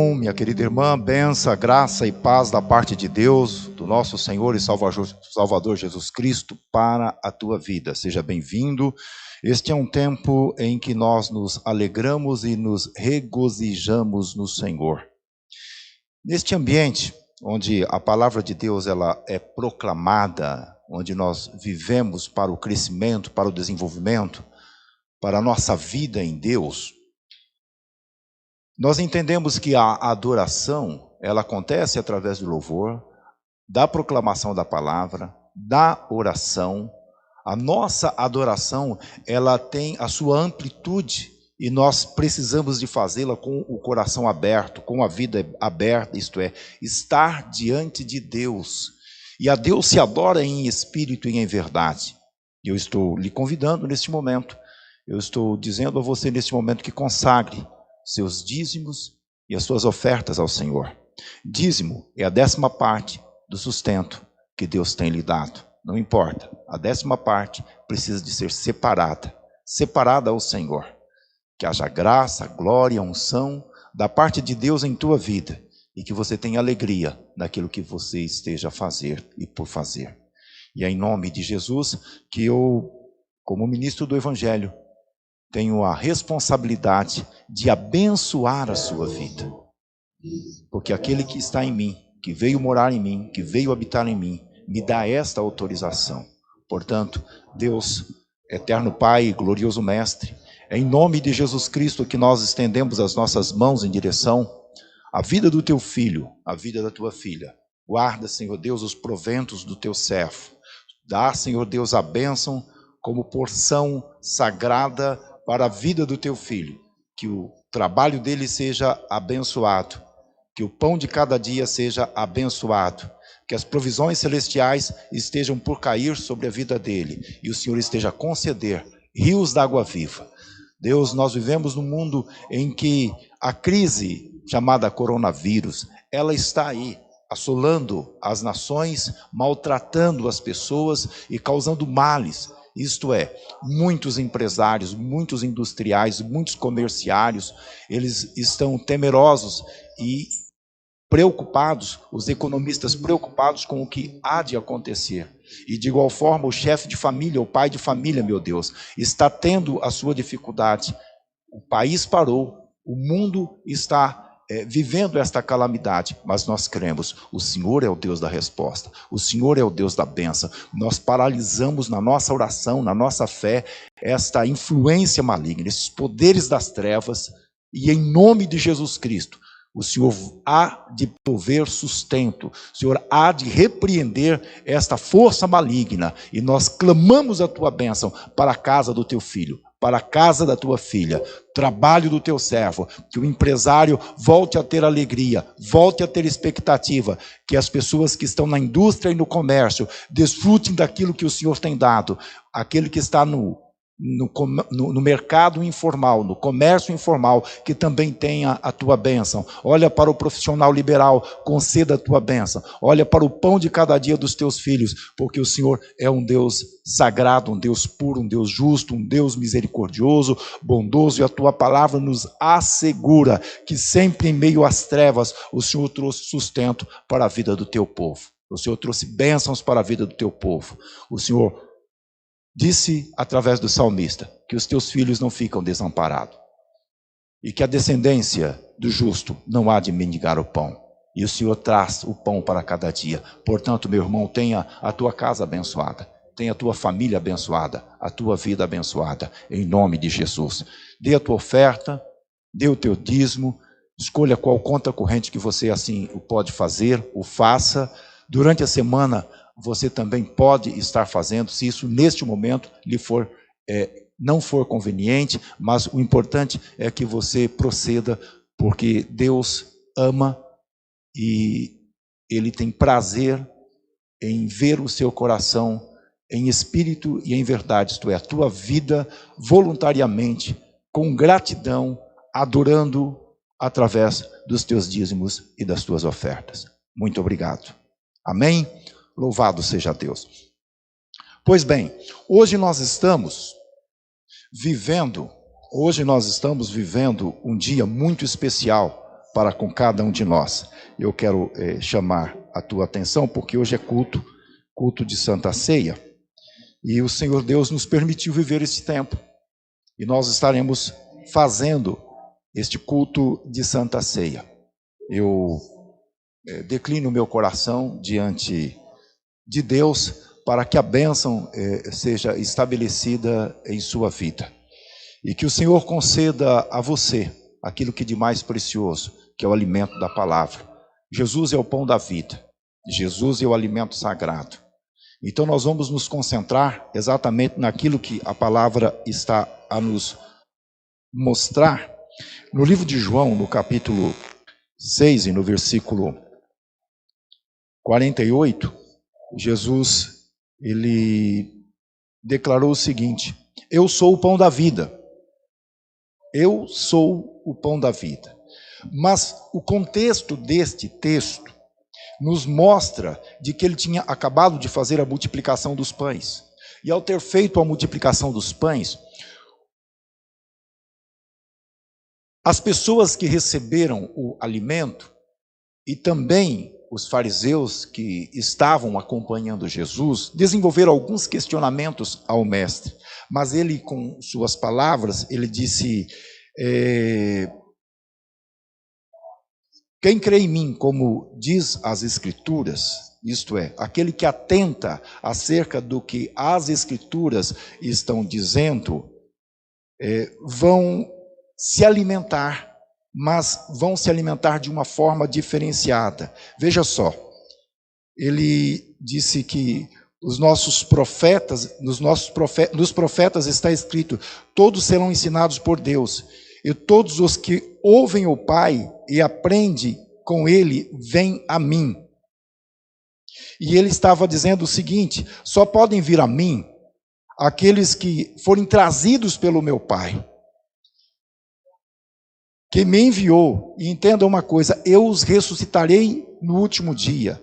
Minha querida irmã, benção, graça e paz da parte de Deus, do nosso Senhor e Salvador Jesus Cristo, para a tua vida. Seja bem-vindo. Este é um tempo em que nós nos alegramos e nos regozijamos no Senhor. Neste ambiente, onde a palavra de Deus ela é proclamada, onde nós vivemos para o crescimento, para o desenvolvimento, para a nossa vida em Deus, nós entendemos que a adoração, ela acontece através do louvor, da proclamação da palavra, da oração. A nossa adoração, ela tem a sua amplitude e nós precisamos de fazê-la com o coração aberto, com a vida aberta, isto é, estar diante de Deus. E a Deus se adora em espírito e em verdade. Eu estou lhe convidando neste momento, eu estou dizendo a você neste momento que consagre seus dízimos e as suas ofertas ao Senhor. Dízimo é a 10ª parte do sustento que Deus tem lhe dado. Não importa, a 10ª parte precisa de ser separada ao Senhor. Que haja graça, glória, unção da parte de Deus em tua vida e que você tenha alegria naquilo que você esteja a fazer e por fazer. E é em nome de Jesus que eu, como ministro do Evangelho, tenho a responsabilidade de abençoar a sua vida. Porque aquele que está em mim, que veio morar em mim, que veio habitar em mim, me dá esta autorização. Portanto, Deus, eterno Pai, glorioso Mestre, é em nome de Jesus Cristo que nós estendemos as nossas mãos em direção à vida do teu filho, à vida da tua filha. Guarda, Senhor Deus, os proventos do teu servo. Dá, Senhor Deus, a bênção como porção sagrada para a vida do teu filho, que o trabalho dele seja abençoado, que o pão de cada dia seja abençoado, que as provisões celestiais estejam por cair sobre a vida dele, e o Senhor esteja a conceder rios d'água viva. Deus, nós vivemos num mundo em que a crise chamada coronavírus, ela está aí, assolando as nações, maltratando as pessoas e causando males. Isto é, muitos empresários, muitos industriais, muitos comerciários, eles estão temerosos e preocupados, os economistas preocupados com o que há de acontecer. E de igual forma, o chefe de família, o pai de família, meu Deus, está tendo a sua dificuldade. O país parou, o mundo está vivendo esta calamidade, mas nós cremos, o Senhor é o Deus da resposta, o Senhor é o Deus da bênção. Nós paralisamos na nossa oração, na nossa fé, esta influência maligna, esses poderes das trevas, e em nome de Jesus Cristo, o Senhor há de prover sustento, o Senhor há de repreender esta força maligna, e nós clamamos a tua bênção para a casa do teu filho, para a casa da tua filha, trabalho do teu servo, que o empresário volte a ter alegria, volte a ter expectativa, que as pessoas que estão na indústria e no comércio desfrutem daquilo que o Senhor tem dado, aquele que está no mercado informal, no comércio informal, que também tenha a tua bênção. Olha para o profissional liberal, conceda a tua bênção. Olha para o pão de cada dia dos teus filhos, porque o Senhor é um Deus sagrado, um Deus puro, um Deus justo, um Deus misericordioso, bondoso, e a tua palavra nos assegura que sempre em meio às trevas o Senhor trouxe sustento para a vida do teu povo. O Senhor trouxe bênçãos para a vida do teu povo. O Senhor disse através do salmista que os teus filhos não ficam desamparados e que a descendência do justo não há de mendigar o pão. E o Senhor traz o pão para cada dia. Portanto, meu irmão, tenha a tua casa abençoada, tenha a tua família abençoada, a tua vida abençoada, em nome de Jesus. Dê a tua oferta, dê o teu dízimo, escolha qual conta corrente que você assim o pode fazer, o faça. Durante a semana, você também pode estar fazendo, se isso neste momento lhe for, não for conveniente, mas o importante é que você proceda, porque Deus ama e Ele tem prazer em ver o seu coração em espírito e em verdade, isto é, a tua vida voluntariamente, com gratidão, adorando através dos teus dízimos e das tuas ofertas. Muito obrigado. Amém? Louvado seja Deus. Pois bem, hoje nós estamos vivendo um dia muito especial para com cada um de nós. Eu quero chamar a tua atenção, porque hoje é culto de Santa Ceia, e o Senhor Deus nos permitiu viver esse tempo, e nós estaremos fazendo este culto de Santa Ceia. Eu declino meu coração diante de Deus para que a bênção seja estabelecida em sua vida. E que o Senhor conceda a você aquilo que de mais precioso, que é o alimento da palavra. Jesus é o pão da vida. Jesus é o alimento sagrado. Então nós vamos nos concentrar exatamente naquilo que a palavra está a nos mostrar. No livro de João, no capítulo 6 e no versículo 48, Jesus, ele declarou o seguinte: eu sou o pão da vida. Eu sou o pão da vida. Mas o contexto deste texto nos mostra de que ele tinha acabado de fazer a multiplicação dos pães. E ao ter feito a multiplicação dos pães, as pessoas que receberam o alimento e também os fariseus que estavam acompanhando Jesus desenvolveram alguns questionamentos ao mestre. Mas ele, com suas palavras, ele disse: quem crê em mim, como diz as Escrituras, isto é, aquele que atenta acerca do que as Escrituras estão dizendo, vão se alimentar, mas vão se alimentar de uma forma diferenciada. Veja só, ele disse que nos profetas está escrito: todos serão ensinados por Deus, e todos os que ouvem o Pai e aprendem com ele, vêm a mim. E ele estava dizendo o seguinte: só podem vir a mim aqueles que forem trazidos pelo meu Pai, que me enviou. E entenda uma coisa: eu os ressuscitarei no último dia.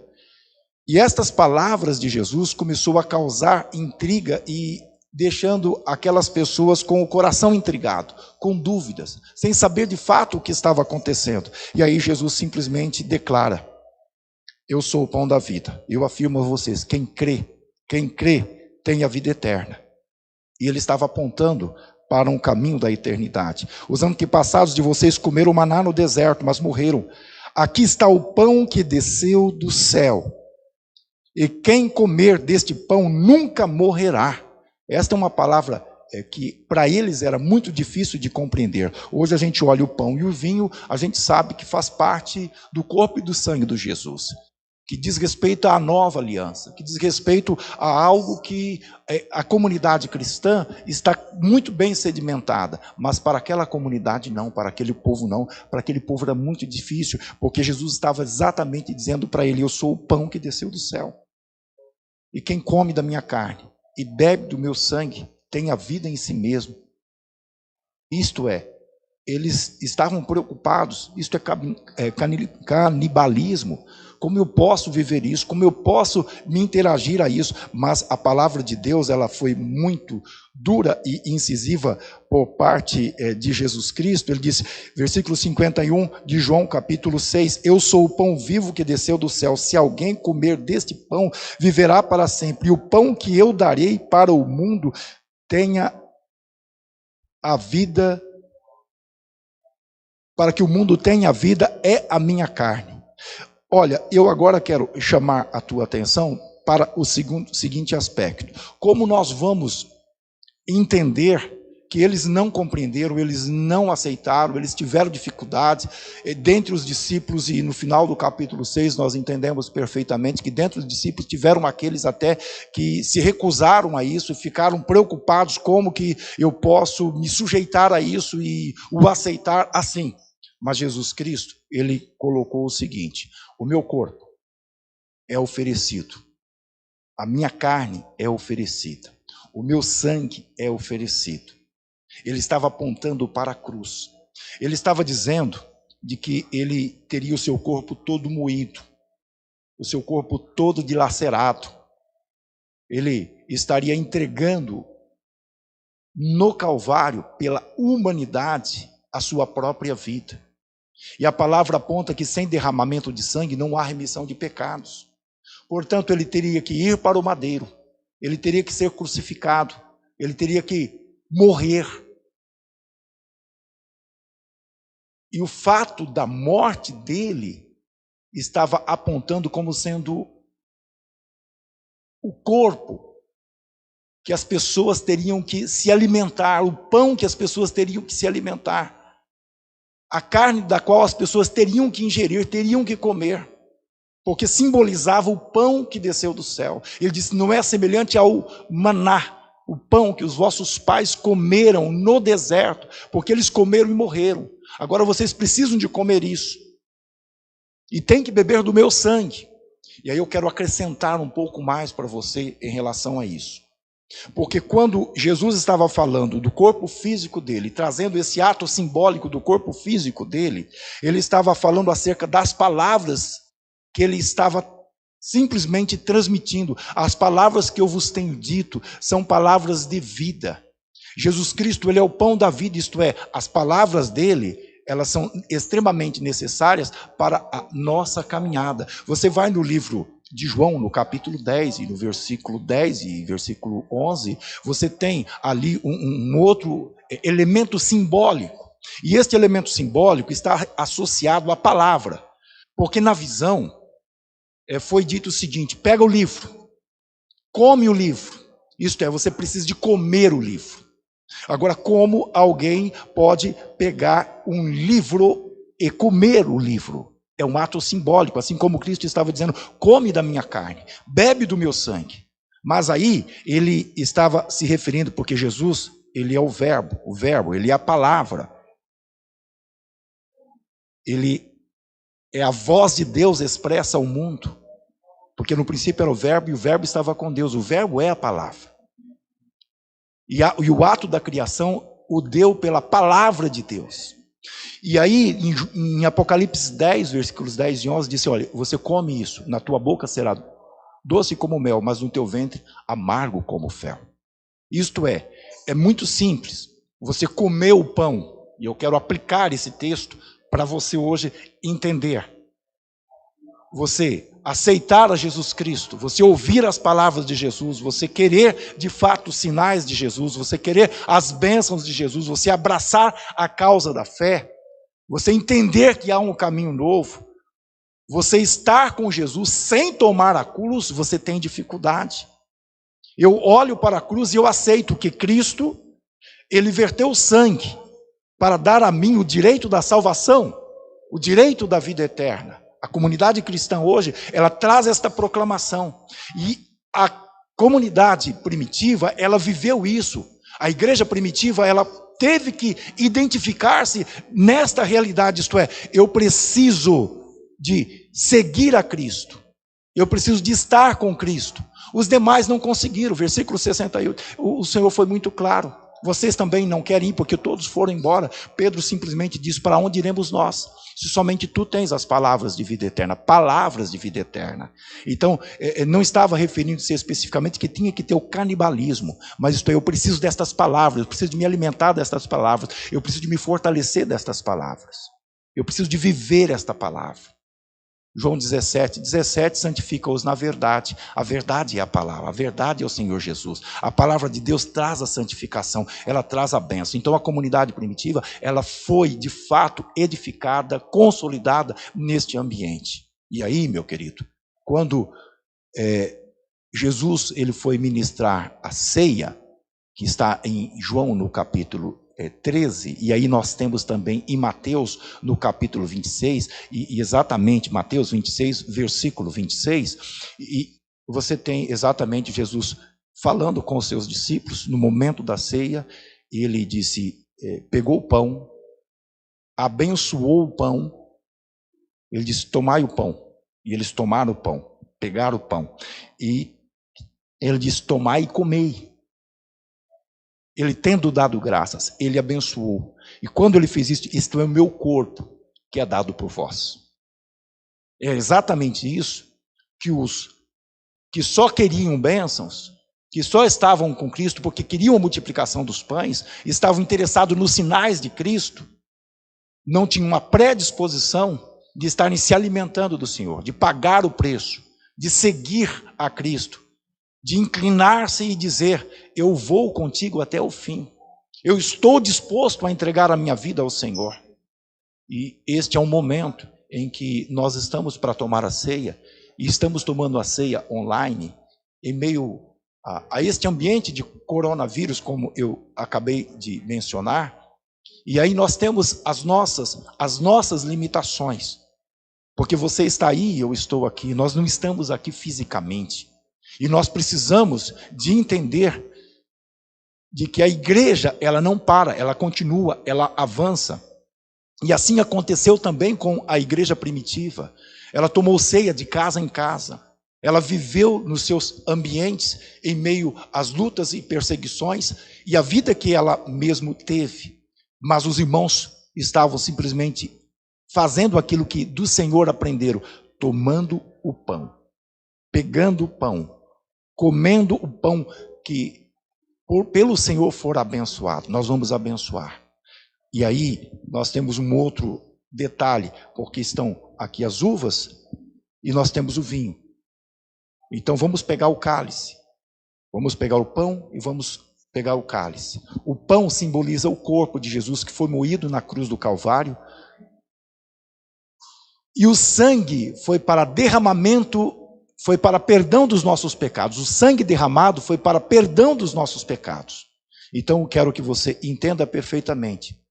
E estas palavras de Jesus começou a causar intriga e deixando aquelas pessoas com o coração intrigado, com dúvidas, sem saber de fato o que estava acontecendo. E aí Jesus simplesmente declara: eu sou o pão da vida. Eu afirmo a vocês, quem crê tem a vida eterna. E ele estava apontando para um caminho da eternidade. Os antepassados de vocês comeram maná no deserto, mas morreram. Aqui está o pão que desceu do céu. E quem comer deste pão nunca morrerá. Esta é uma palavra que para eles era muito difícil de compreender. Hoje a gente olha o pão e o vinho, a gente sabe que faz parte do corpo e do sangue de Jesus, que diz respeito à nova aliança, que diz respeito a algo que a comunidade cristã está muito bem sedimentada, mas para aquela comunidade não, para aquele povo não, para aquele povo era muito difícil, porque Jesus estava exatamente dizendo para ele: eu sou o pão que desceu do céu. E quem come da minha carne e bebe do meu sangue tem a vida em si mesmo. Isto é, eles estavam preocupados, isto é canibalismo. Como eu posso viver isso? Como eu posso me interagir a isso? Mas a palavra de Deus, ela foi muito dura e incisiva por parte de Jesus Cristo. Ele disse, versículo 51 de João capítulo 6, eu sou o pão vivo que desceu do céu. Se alguém comer deste pão, viverá para sempre. E o pão que eu darei para o mundo tenha a vida, para que o mundo tenha vida, é a minha carne. Olha, eu agora quero chamar a tua atenção para o seguinte aspecto. Como nós vamos entender que eles não compreenderam, eles não aceitaram, eles tiveram dificuldades dentre os discípulos, e no final do capítulo 6 nós entendemos perfeitamente que dentre os discípulos tiveram aqueles até que se recusaram a isso, ficaram preocupados: como que eu posso me sujeitar a isso e o aceitar assim? Mas Jesus Cristo, ele colocou o seguinte: o meu corpo é oferecido, a minha carne é oferecida, o meu sangue é oferecido. Ele estava apontando para a cruz. Ele estava dizendo de que ele teria o seu corpo todo moído, o seu corpo todo dilacerado. Ele estaria entregando no Calvário, pela humanidade, a sua própria vida. E a palavra aponta que sem derramamento de sangue não há remissão de pecados. Portanto, ele teria que ir para o madeiro, ele teria que ser crucificado, ele teria que morrer. E o fato da morte dele estava apontando como sendo o corpo que as pessoas teriam que se alimentar, o pão que as pessoas teriam que se alimentar, a carne da qual as pessoas teriam que ingerir, teriam que comer, porque simbolizava o pão que desceu do céu. Ele disse, não é semelhante ao maná, o pão que os vossos pais comeram no deserto, porque eles comeram e morreram. Agora vocês precisam de comer isso. E tem que beber do meu sangue. E aí eu quero acrescentar um pouco mais para você em relação a isso. Porque quando Jesus estava falando do corpo físico dele, trazendo esse ato simbólico do corpo físico dele, ele estava falando acerca das palavras que ele estava simplesmente transmitindo. As palavras que eu vos tenho dito são palavras de vida. Jesus Cristo, ele é o pão da vida, isto é, as palavras dele, elas são extremamente necessárias para a nossa caminhada. Você vai no livro de João, no capítulo 10, e no versículo 10 e versículo 11, você tem ali um outro elemento simbólico. E este elemento simbólico está associado à palavra. Porque na visão, foi dito o seguinte, pega o livro, come o livro. Isto é, você precisa de comer o livro. Agora, como alguém pode pegar um livro e comer o livro? É um ato simbólico, assim como Cristo estava dizendo, come da minha carne, bebe do meu sangue. Mas aí, ele estava se referindo, porque Jesus, ele é o verbo, ele é a palavra. Ele é a voz de Deus expressa ao mundo. Porque no princípio era o verbo, e o verbo estava com Deus. O verbo é a palavra. E o ato da criação o deu pela palavra de Deus. E aí, em Apocalipse 10, versículos 10 e 11, diz, olha, você come isso, na tua boca será doce como mel, mas no teu ventre amargo como fel. Isto é muito simples. Você comeu o pão, e eu quero aplicar esse texto para você hoje entender. Você aceitar a Jesus Cristo, você ouvir as palavras de Jesus, você querer de fato os sinais de Jesus, você querer as bênçãos de Jesus, você abraçar a causa da fé, você entender que há um caminho novo, você estar com Jesus sem tomar a cruz, você tem dificuldade. Eu olho para a cruz e eu aceito que Cristo, ele verteu o sangue para dar a mim o direito da salvação, o direito da vida eterna. A comunidade cristã hoje, ela traz esta proclamação. E a comunidade primitiva, ela viveu isso. A igreja primitiva, ela teve que identificar-se nesta realidade, isto é, eu preciso de seguir a Cristo. Eu preciso de estar com Cristo. Os demais não conseguiram. Versículo 68, o Senhor foi muito claro. Vocês também não querem ir, porque todos foram embora. Pedro simplesmente disse, para onde iremos nós? Se somente tu tens as palavras de vida eterna. Palavras de vida eterna. Então, não estava referindo-se especificamente que tinha que ter o canibalismo. Mas isto é, eu preciso destas palavras. Eu preciso de me alimentar destas palavras. Eu preciso de me fortalecer destas palavras. Eu preciso de viver esta palavra. João 17, santifica-os na verdade. A verdade é a palavra, a verdade é o Senhor Jesus. A palavra de Deus traz a santificação, ela traz a bênção. Então a comunidade primitiva, ela foi de fato edificada, consolidada neste ambiente. E aí, meu querido, quando Jesus ele foi ministrar a ceia, que está em João no capítulo 13, e aí nós temos também em Mateus no capítulo 26, e exatamente Mateus 26, versículo 26, e você tem exatamente Jesus falando com os seus discípulos no momento da ceia. Ele disse, pegou o pão, abençoou o pão, ele disse, tomai o pão, e eles tomaram o pão, pegaram o pão, e ele disse, tomai e comei. Ele tendo dado graças, ele abençoou. E quando ele fez isso, isto é o meu corpo, que é dado por vós. É exatamente isso que os que só queriam bênçãos, que só estavam com Cristo porque queriam a multiplicação dos pães, estavam interessados nos sinais de Cristo, não tinham uma predisposição de estarem se alimentando do Senhor, de pagar o preço, de seguir a Cristo, de inclinar-se e dizer: eu vou contigo até o fim, eu estou disposto a entregar a minha vida ao Senhor. E este é um momento em que nós estamos para tomar a ceia, e estamos tomando a ceia online, em meio a este ambiente de coronavírus, como eu acabei de mencionar. E aí nós temos as nossas limitações, porque você está aí, eu estou aqui, nós não estamos aqui fisicamente, e nós precisamos de entender de que a igreja, ela não para, ela continua, ela avança. E assim aconteceu também com a igreja primitiva. Ela tomou ceia de casa em casa, ela viveu nos seus ambientes em meio às lutas e perseguições e a vida que ela mesmo teve. Mas os irmãos estavam simplesmente fazendo aquilo que do Senhor aprenderam, tomando o pão, pegando o pão, comendo o pão que pelo Senhor for abençoado. Nós vamos abençoar. E aí nós temos um outro detalhe, porque estão aqui as uvas e nós temos o vinho. Então vamos pegar o cálice, vamos pegar o pão e vamos pegar o cálice. O pão simboliza o corpo de Jesus que foi moído na cruz do Calvário. E o sangue foi para derramamento, foi para perdão dos nossos pecados. O sangue derramado foi para perdão dos nossos pecados. Então eu quero que você entenda perfeitamente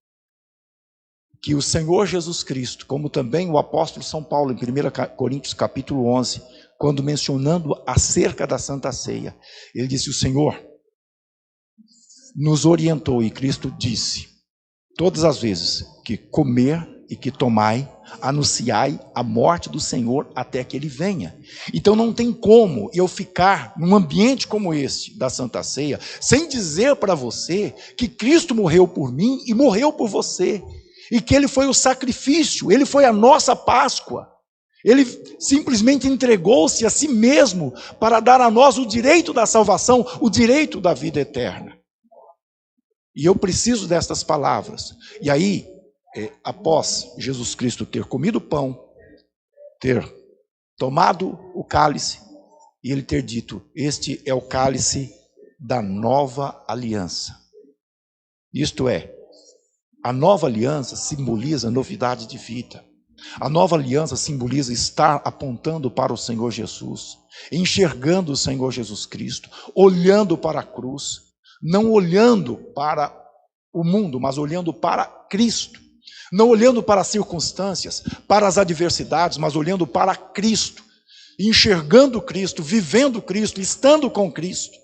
que o Senhor Jesus Cristo, como também o apóstolo São Paulo, em 1 Coríntios capítulo 11, quando mencionando acerca da Santa Ceia, ele disse: o Senhor nos orientou, e Cristo disse, todas as vezes que comer e que tomai, anunciai a morte do Senhor até que Ele venha. Então não tem como eu ficar num ambiente como este da Santa Ceia, sem dizer para você que Cristo morreu por mim e morreu por você, e que Ele foi o sacrifício, Ele foi a nossa Páscoa. Ele simplesmente entregou-se a si mesmo para dar a nós o direito da salvação, o direito da vida eterna. E eu preciso destas palavras. E aí, após Jesus Cristo ter comido o pão, ter tomado o cálice, e Ele ter dito: este é o cálice da nova aliança. Isto é, a nova aliança simboliza novidade de vida. A nova aliança simboliza estar apontando para o Senhor Jesus, enxergando o Senhor Jesus Cristo, olhando para a cruz, não olhando para o mundo, mas olhando para Cristo, não olhando para as circunstâncias, para as adversidades, mas olhando para Cristo, enxergando Cristo, vivendo Cristo, estando com Cristo.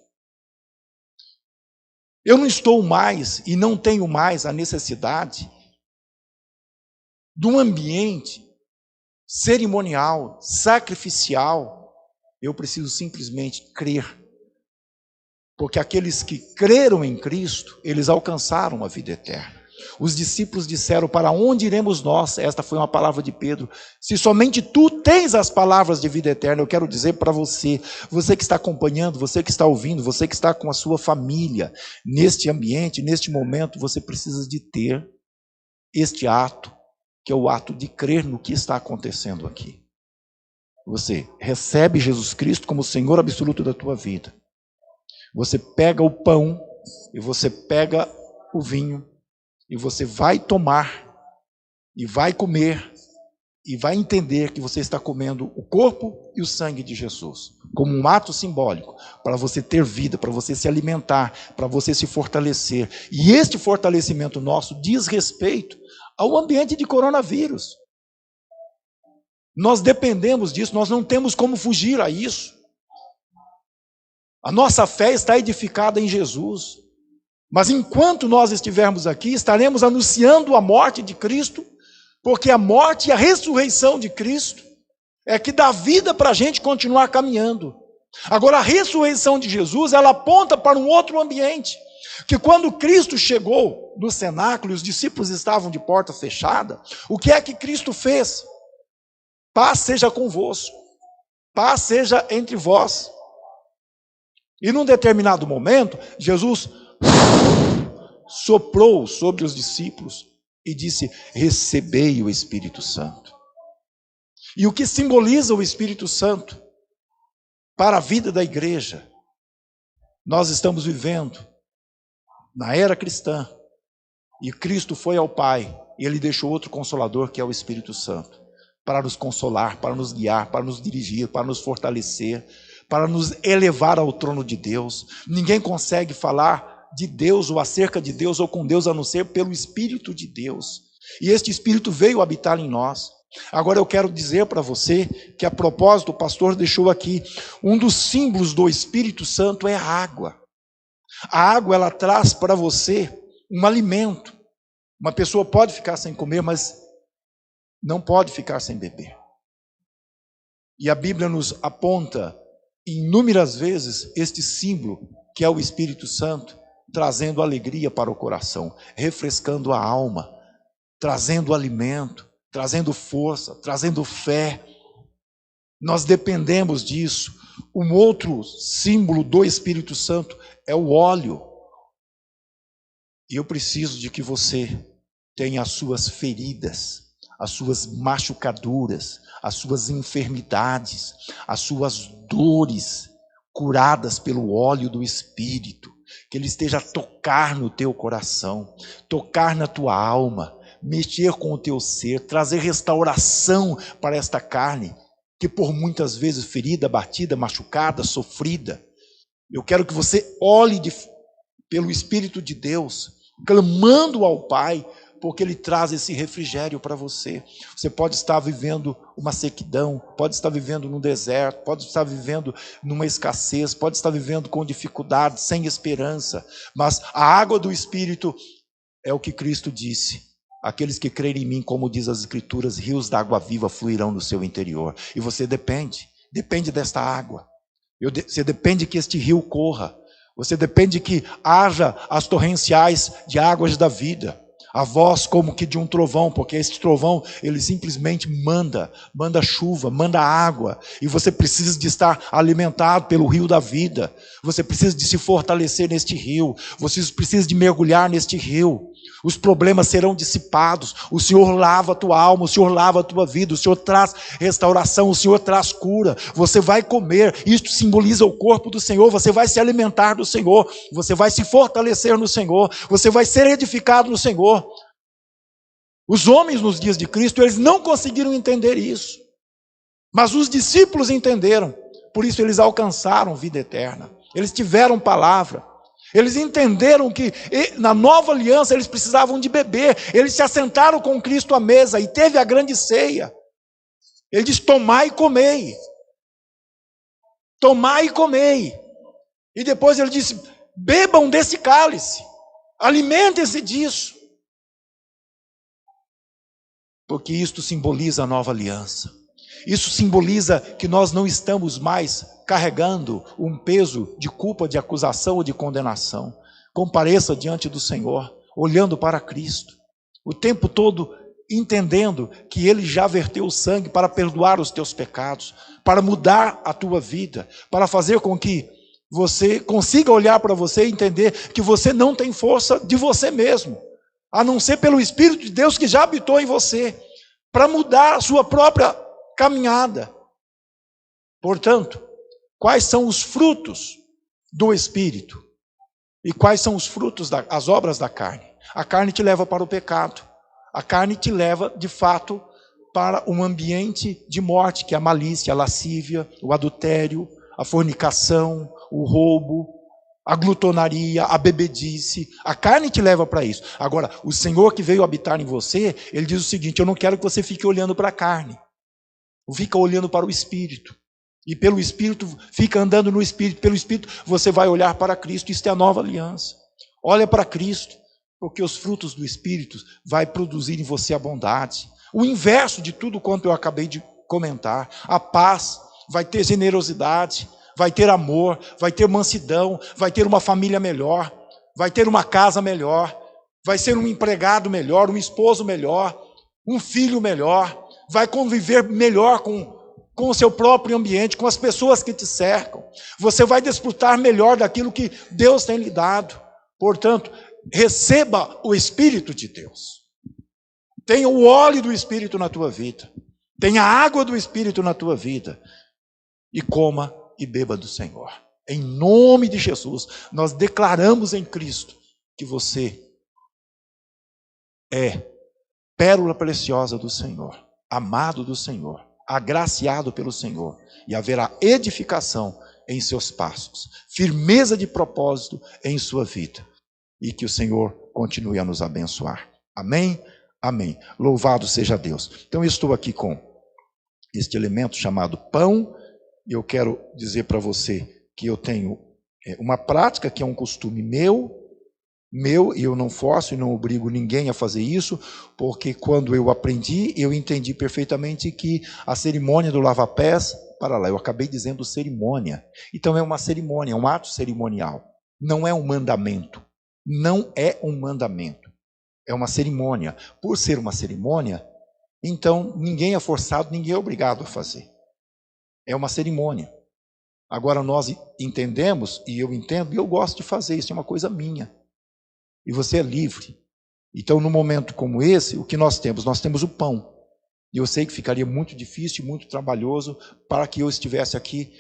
Eu não estou mais e não tenho mais a necessidade de um ambiente cerimonial, sacrificial. Eu preciso simplesmente crer. Porque aqueles que creram em Cristo, eles alcançaram a vida eterna. Os discípulos disseram: para onde iremos nós? Esta foi uma palavra de Pedro. Se somente tu tens as palavras de vida eterna. Eu quero dizer para você, você que está acompanhando, você que está ouvindo, você que está com a sua família, neste ambiente, neste momento, você precisa de ter este ato, que é o ato de crer no que está acontecendo aqui. Você recebe Jesus Cristo como Senhor absoluto da tua vida. Você pega o pão e você pega o vinho e você vai tomar e vai comer e vai entender que você está comendo o corpo e o sangue de Jesus, como um ato simbólico, para você ter vida, para você se alimentar, para você se fortalecer. E este fortalecimento nosso diz respeito ao ambiente de coronavírus. Nós dependemos disso, nós não temos como fugir a isso. A nossa fé está edificada em Jesus. Mas enquanto nós estivermos aqui, estaremos anunciando a morte de Cristo, porque a morte e a ressurreição de Cristo é que dá vida para a gente continuar caminhando. Agora, a ressurreição de Jesus, ela aponta para um outro ambiente, que quando Cristo chegou no cenáculo e os discípulos estavam de porta fechada, o que é que Cristo fez? Paz seja convosco, paz seja entre vós. E num determinado momento, Jesus soprou sobre os discípulos e disse: recebei o Espírito Santo. E o que simboliza o Espírito Santo para a vida da igreja? Nós estamos vivendo na era cristã, e Cristo foi ao Pai, e Ele deixou outro Consolador, que é o Espírito Santo, para nos consolar, para nos guiar, para nos dirigir, para nos fortalecer, para nos elevar ao trono de Deus. Ninguém consegue falar de Deus, ou acerca de Deus, ou com Deus, a não ser pelo Espírito de Deus. E este Espírito veio habitar em nós. Agora eu quero dizer para você que, a propósito, o pastor deixou aqui, um dos símbolos do Espírito Santo é a água. A água, ela traz para você um alimento. Uma pessoa pode ficar sem comer, mas não pode ficar sem beber. E a Bíblia nos aponta inúmeras vezes este símbolo, que é o Espírito Santo, trazendo alegria para o coração, refrescando a alma, trazendo alimento, trazendo força, trazendo fé. Nós dependemos disso. Um outro símbolo do Espírito Santo é o óleo. E eu preciso de que você tenha as suas feridas, as suas machucaduras, as suas enfermidades, as suas dores curadas pelo óleo do Espírito. Que ele esteja a tocar no teu coração, tocar na tua alma, mexer com o teu ser, trazer restauração para esta carne, que por muitas vezes ferida, batida, machucada, sofrida. Eu quero que você olhe pelo Espírito de Deus, clamando ao Pai, porque Ele traz esse refrigério para você. Você pode estar vivendo uma sequidão, pode estar vivendo num deserto, pode estar vivendo numa escassez, pode estar vivendo com dificuldade, sem esperança, mas a água do Espírito é o que Cristo disse: aqueles que crerem em mim, como diz as Escrituras, rios da água viva fluirão no seu interior. E você depende desta água. Você depende que este rio corra. Você depende que haja as torrenciais de águas da vida. A voz como que de um trovão, porque esse trovão, ele simplesmente manda chuva, manda água, e você precisa de estar alimentado pelo rio da vida, você precisa de se fortalecer neste rio, você precisa de mergulhar neste rio. Os problemas serão dissipados, o Senhor lava a tua alma, o Senhor lava a tua vida, o Senhor traz restauração, o Senhor traz cura. Você vai comer, isto simboliza o corpo do Senhor, você vai se alimentar do Senhor, você vai se fortalecer no Senhor, você vai ser edificado no Senhor. Os homens nos dias de Cristo, eles não conseguiram entender isso, mas os discípulos entenderam, por isso eles alcançaram vida eterna, eles tiveram palavra. Eles entenderam que na nova aliança eles precisavam de beber. Eles se assentaram com Cristo à mesa e teve a grande ceia. Ele diz: tomai e comei. Tomai e comei. E depois ele disse: bebam desse cálice. Alimentem-se disso. Porque isto simboliza a nova aliança. Isso simboliza que nós não estamos mais carregando um peso de culpa, de acusação ou de condenação. Compareça diante do Senhor, olhando para Cristo, o tempo todo entendendo que Ele já verteu o sangue para perdoar os teus pecados, para mudar a tua vida, para fazer com que você consiga olhar para você e entender que você não tem força de você mesmo, a não ser pelo Espírito de Deus que já habitou em você, para mudar a sua própria caminhada. Portanto, quais são os frutos do Espírito? E quais são os frutos, as obras da carne? A carne te leva para o pecado. A carne te leva, de fato, para um ambiente de morte, que é a malícia, a lascívia, o adultério, a fornicação, o roubo, a glutonaria, a bebedice. A carne te leva para isso. Agora, o Senhor que veio habitar em você, Ele diz o seguinte: eu não quero que você fique olhando para a carne. Fica olhando para o Espírito. E pelo Espírito, fica andando no Espírito. Pelo Espírito, você vai olhar para Cristo. Isto é a nova aliança. Olha para Cristo, porque os frutos do Espírito vai produzir em você a bondade. O inverso de tudo quanto eu acabei de comentar. A paz, vai ter generosidade, vai ter amor, vai ter mansidão, vai ter uma família melhor, vai ter uma casa melhor, vai ser um empregado melhor, um esposo melhor, um filho melhor, vai conviver melhor com o seu próprio ambiente, com as pessoas que te cercam. Você vai desfrutar melhor daquilo que Deus tem lhe dado. Portanto, receba o Espírito de Deus. tenha o óleo do Espírito na tua vida, tenha a água do Espírito na tua vida, e coma e beba do Senhor. Em nome de Jesus, nós declaramos em Cristo que você é pérola preciosa do Senhor, amado do Senhor, agraciado pelo Senhor, e haverá edificação em seus passos, firmeza de propósito em sua vida, e que o Senhor continue a nos abençoar. Amém? Amém. Louvado seja Deus. Então eu estou aqui com este elemento chamado pão, e eu quero dizer para você que eu tenho uma prática que é um costume meu, e eu não forço e não obrigo ninguém a fazer isso, porque quando eu aprendi, eu entendi perfeitamente que a cerimônia do lava-pés, para lá, eu acabei dizendo cerimônia, então é uma cerimônia, é um ato cerimonial, não é um mandamento, não é um mandamento, é uma cerimônia. Por ser uma cerimônia, então ninguém é forçado, ninguém é obrigado a fazer, é uma cerimônia. Agora nós entendemos, e eu entendo, e eu gosto de fazer, isso é uma coisa minha. E você é livre. Então, num momento como esse, o que nós temos? Nós temos o pão. E eu sei que ficaria muito difícil, muito trabalhoso para que eu estivesse aqui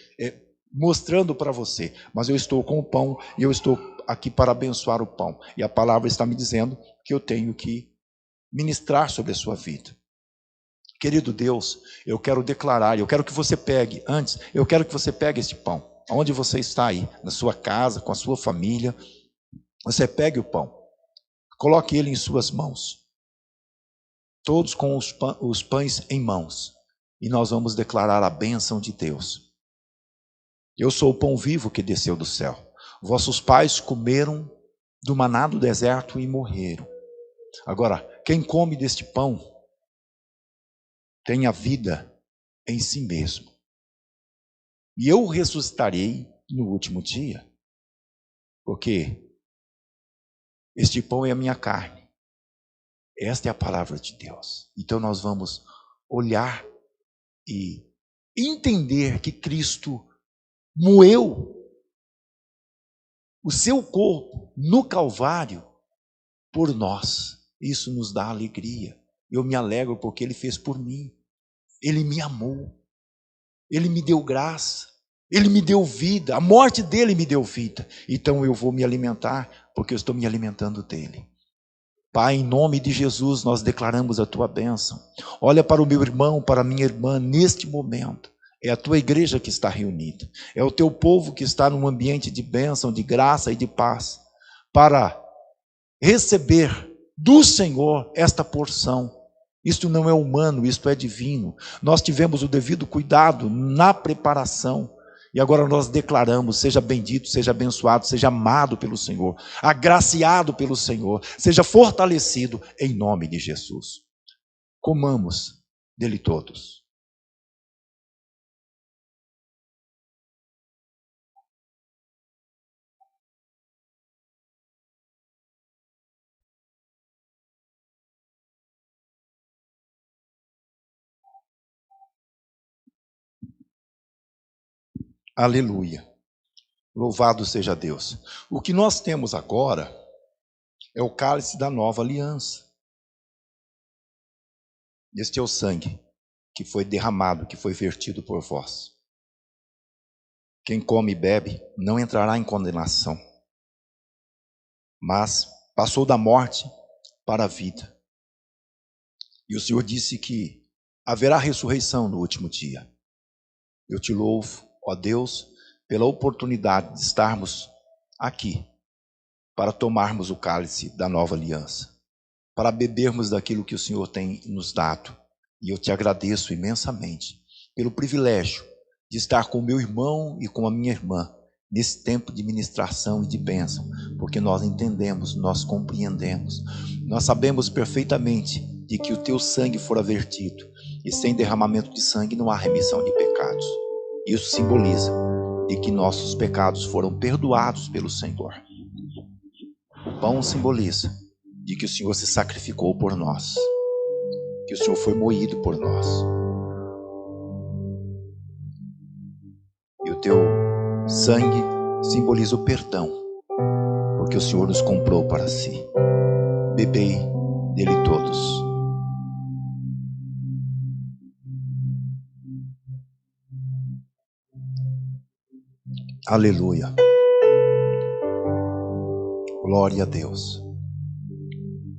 mostrando para você. Mas eu estou com o pão e eu estou aqui para abençoar o pão. E a palavra está me dizendo que eu tenho que ministrar sobre a sua vida. Querido Deus, eu quero declarar, eu quero que você pegue, eu quero que você pegue esse pão. Onde você está aí, na sua casa, com a sua família, você pegue o pão, coloque ele em suas mãos, todos com os pães em mãos, e nós vamos declarar a bênção de Deus. Eu sou o pão vivo que desceu do céu. Vossos pais comeram do maná do deserto e morreram. Agora, quem come deste pão tem a vida em si mesmo. E eu ressuscitarei no último dia, porque este pão é a minha carne. Esta é a palavra de Deus. Então nós vamos olhar e entender que Cristo moeu o seu corpo no Calvário por nós. Isso nos dá alegria. Eu me alegro porque Ele fez por mim. Ele me amou. Ele me deu graça. Ele me deu vida. A morte dele me deu vida. Então eu vou me alimentar porque eu estou me alimentando dele. Pai, em nome de Jesus, nós declaramos a tua bênção. Olha para o meu irmão, para a minha irmã, neste momento. É a tua igreja que está reunida. É o teu povo que está num ambiente de bênção, de graça e de paz, para receber do Senhor esta porção. Isto não é humano, isto é divino. Nós tivemos o devido cuidado na preparação. E agora nós declaramos, seja bendito, seja abençoado, seja amado pelo Senhor, agraciado pelo Senhor, seja fortalecido em nome de Jesus. Comamos dele todos. Aleluia. Louvado seja Deus. O que nós temos agora é o cálice da nova aliança. Este é o sangue que foi derramado, que foi vertido por vós. Quem come e bebe não entrará em condenação, mas passou da morte para a vida. E o Senhor disse que haverá ressurreição no último dia. Eu te louvo, ó Deus, pela oportunidade de estarmos aqui para tomarmos o cálice da nova aliança, para bebermos daquilo que o Senhor tem nos dado. E eu te agradeço imensamente pelo privilégio de estar com o meu irmão e com a minha irmã nesse tempo de ministração e de bênção, porque nós entendemos, nós compreendemos, nós sabemos perfeitamente de que o teu sangue fora vertido, e sem derramamento de sangue não há remissão de pecados. Isso simboliza de que nossos pecados foram perdoados pelo Senhor. O pão simboliza de que o Senhor se sacrificou por nós, que o Senhor foi moído por nós. E o teu sangue simboliza o perdão, porque o Senhor nos comprou para si. Bebei dele todos. Aleluia. Glória a Deus.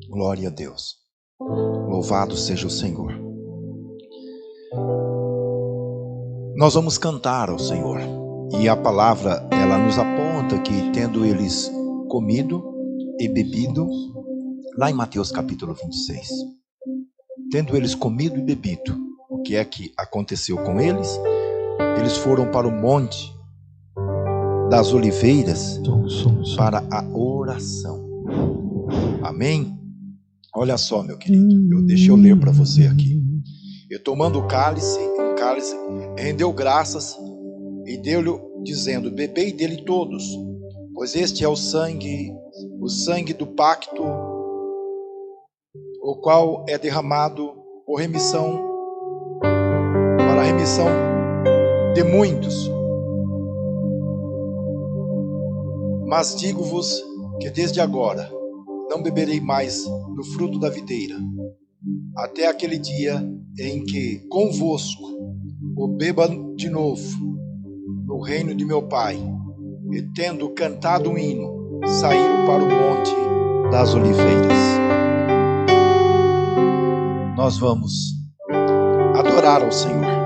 Glória a Deus. Louvado seja o Senhor. Nós vamos cantar ao Senhor. E a palavra, ela nos aponta que tendo eles comido e bebido, lá em Mateus capítulo 26, tendo eles comido e bebido, o que é que aconteceu com eles? Eles foram para o monte das oliveiras para a oração. Amém? Olha só, meu querido, deixa eu ler para você aqui. Eu tomando um cálice, rendeu graças e deu-lhe, dizendo: bebei dele todos, pois este é o sangue do pacto, o qual é derramado para a remissão de muitos. Mas digo-vos que desde agora não beberei mais do fruto da videira, até aquele dia em que convosco o beba de novo no reino de meu Pai. E tendo cantado um hino, saíram para o monte das oliveiras. Nós vamos adorar ao Senhor.